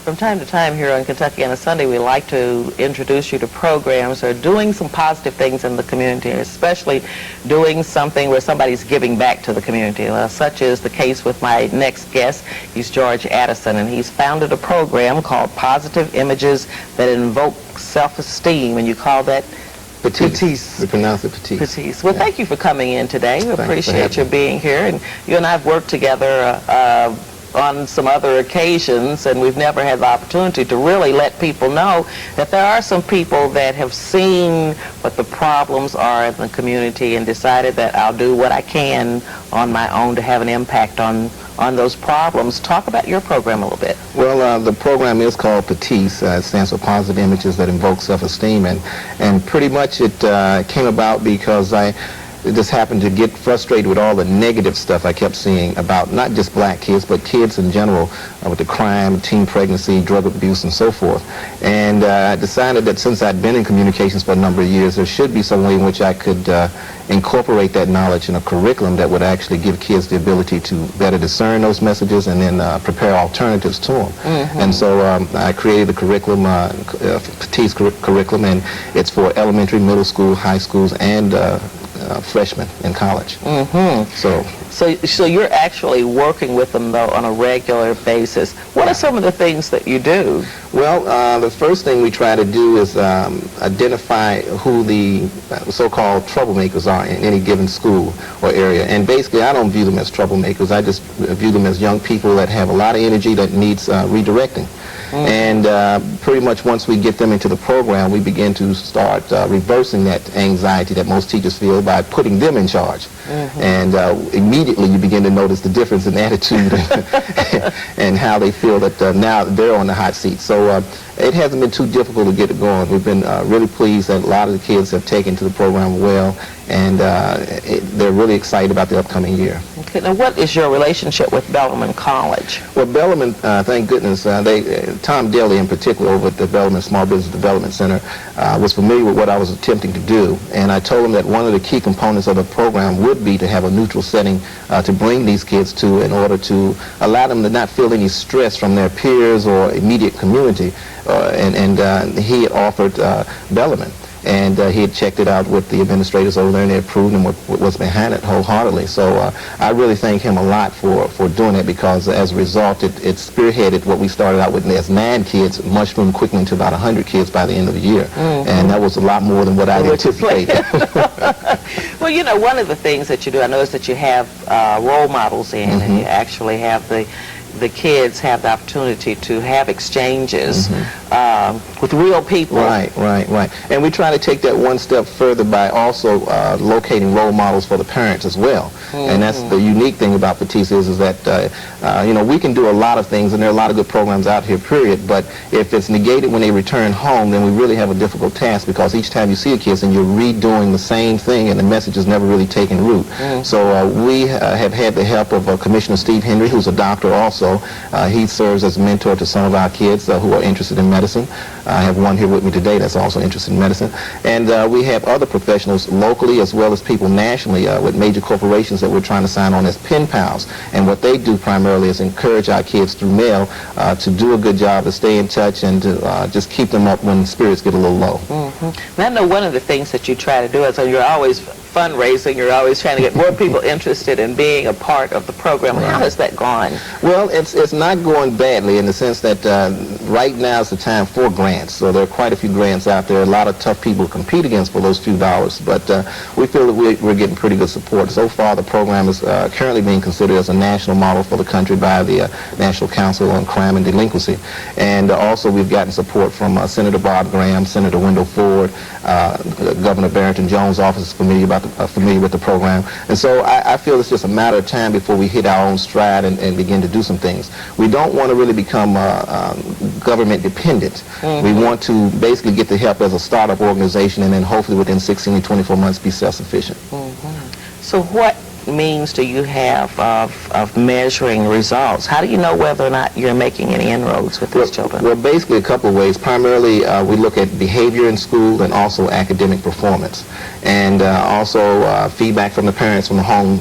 From time to time here on Kentuckiana Sunday, we like to introduce you to programs or doing some positive things in the community, especially doing something where somebody's giving back to the community, such is the case with my next guest. He's George Addison, and he's founded a program called Positive Images that Invoke Self-Esteem, and you call that Petite. We pronounce it petite. Petite. Well, yeah. Thank you for coming in today. We appreciate you being here, and you and I have worked together on some other occasions, and we've never had the opportunity to really let people know that there are some people that have seen what the problems are in the community and decided that I'll do what I can on my own to have an impact on those problems. Talk about your program a little bit. Well, the program is called PETITE. It stands for Positive Images That Invoke Self-Esteem, and pretty much it came about because I just happened to get frustrated with all the negative stuff I kept seeing about not just black kids, but kids in general, with the crime, teen pregnancy, drug abuse, and so forth. And I decided that since I'd been in communications for a number of years, there should be some way in which I could incorporate that knowledge in a curriculum that would actually give kids the ability to better discern those messages and then prepare alternatives to them. Mm-hmm. And so I created the curriculum, PETITE's curriculum, and it's for elementary, middle school, high schools, and freshmen in college. Mm-hmm. So you're actually working with them, though, on a regular basis. What are some of the things that you do? Well, the first thing we try to do is identify who the so-called troublemakers are in any given school or area. And basically, I don't view them as troublemakers. I just view them as young people that have a lot of energy that needs redirecting. Mm-hmm. And pretty much once we get them into the program, we begin to start reversing that anxiety that most teachers feel by putting them in charge. Mm-hmm. And immediately you begin to notice the difference in attitude and how they feel that now they're on the hot seat. So it hasn't been too difficult to get it going. We've been really pleased that a lot of the kids have taken to the program well, and they're really excited about the upcoming year. Okay, now what is your relationship with Bellarmine College? Well, Bellarmine, thank goodness, Tom Daly in particular over at the Bellarmine Small Business Development Center was familiar with what I was attempting to do, and I told him that one of the key components of the program would be to have a neutral setting to bring these kids to in order to allow them to not feel any stress from their peers or immediate community. And he had offered Bellarmine, and he had checked it out with the administrators over there, and they approved and was behind it wholeheartedly. So I really thank him a lot for doing it, because as a result, it spearheaded what we started out with as 9 kids, mushroomed quickly into about 100 kids by the end of the year. Mm-hmm. And that was a lot more than what I anticipated. Well, you know, one of the things that you do, I noticed that you have role models in, mm-hmm. and you actually have the kids have the opportunity to have exchanges with real people. Right. And we try to take that one step further by also locating role models for the parents as well. Mm-hmm. And that's the unique thing about PETITE is that, you know, we can do a lot of things, and there are a lot of good programs out here, period, but if it's negated when they return home, then we really have a difficult task, because each time you see a kid and you're redoing the same thing and the message is never really taking root. Mm-hmm. So we have had the help of Commissioner Steve Henry, who's a doctor also. He serves as a mentor to some of our kids who are interested in medicine. I have one here with me today that's also interested in medicine. And we have other professionals locally as well as people nationally with major corporations that we're trying to sign on as pen pals. And what they do primarily is encourage our kids through mail to do a good job, to stay in touch, and to just keep them up when spirits get a little low. Mm-hmm. And I know one of the things that you try to do is you're always fundraising, you're always trying to get more people interested in being a part of the program. Right. How has that gone? Well, it's not going badly in the sense that right now is the time for grants. So there are quite a few grants out there. A lot of tough people to compete against for those few dollars, but we feel that we're getting pretty good support. So far, the program is currently being considered as a national model for the country by the National Council on Crime and Delinquency. And also we've gotten support from Senator Bob Graham, Senator Wendell Ford, Governor Barrington Jones' office is familiar with the program. And so I feel it's just a matter of time before we hit our own stride and begin to do some things. We don't want to really become government dependent. Mm-hmm. We want to basically get the help as a startup organization, and then hopefully within 16 to 24 months be self-sufficient. Mm-hmm. So what means do you have of measuring results? How do you know whether or not you're making any inroads with these children? Well, basically a couple of ways. Primarily, we look at behavior in school and also academic performance, and also feedback from the parents from the home,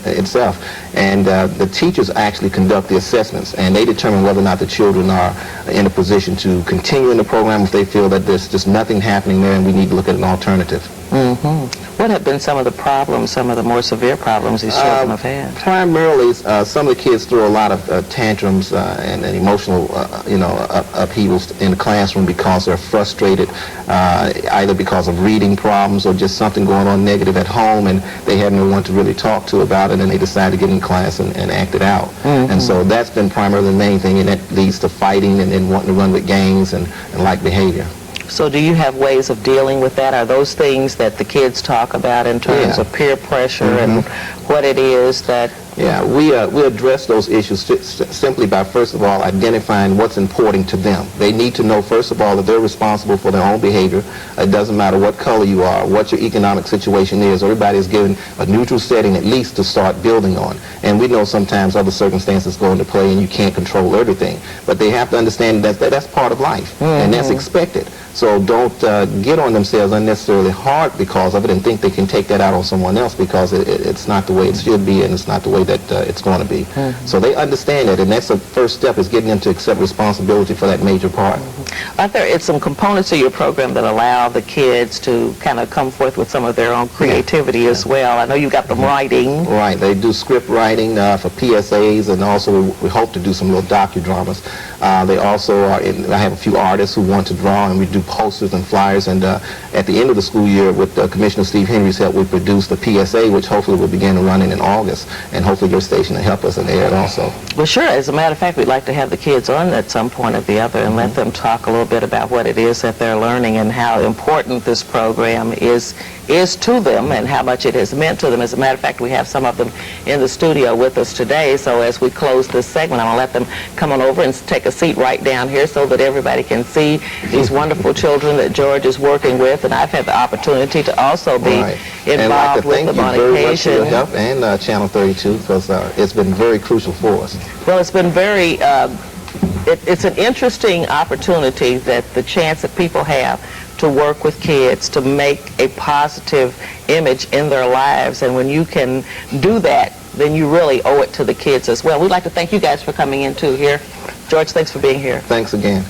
itself. And the teachers actually conduct the assessments, and they determine whether or not the children are in a position to continue in the program if they feel that there's just nothing happening there and we need to look at an alternative. What have been some of the problems, some of the more severe problems these children have had? Primarily, some of the kids throw a lot of tantrums and emotional, upheavals in the classroom because they're frustrated, either because of reading problems or just something going on negative at home, and they have no one to really talk to about it, and they decide to get in class and act it out. And so that's been primarily the main thing, and that leads to fighting and then wanting to run with gangs and like behavior. So do you have ways of dealing with that? Are those things that the kids talk about in terms of peer pressure and what it is that... Yeah, we address those issues simply by, first of all, identifying what's important to them. They need to know, first of all, that they're responsible for their own behavior. It doesn't matter what color you are, what your economic situation is. Everybody is given a neutral setting at least to start building on. And we know sometimes other circumstances go into play and you can't control everything. But they have to understand that that's part of life, and that's expected. So don't get on themselves unnecessarily hard because of it and think they can take that out on someone else, because it's not the way it should be and it's not the way that it's going to be. So they understand that, and that's the first step, is getting them to accept responsibility for that major part. Aren't there some components of your program that allow the kids to kind of come forth with some of their own creativity as well? I know you got them writing. Right, they do script writing for PSAs, and also we hope to do some little docudramas. They also are I have a few artists who want to draw, and we do posters and flyers, and at the end of the school year, with Commissioner Steve Henry's help, we produced the PSA, which hopefully will begin running in August, and hopefully your station will help us in there also. Well, sure. As a matter of fact, we'd like to have the kids on at some point or the other and let them talk a little bit about what it is that they're learning and how important this program is to them and how much it has meant to them. As a matter of fact, we have some of them in the studio with us today, so as we close this segment, I'm going to let them come on over and take a seat right down here so that everybody can see these wonderful children that George is working with, and I've had the opportunity to also be involved with them on occasion. And I'd like to thank you very much for your help, and Channel 32, because it's been very crucial for us. Well, it's been very, it's an interesting opportunity, that the chance that people have to work with kids to make a positive image in their lives, and when you can do that, then you really owe it to the kids as well. We'd like to thank you guys for coming in too here. George, thanks for being here. Thanks again.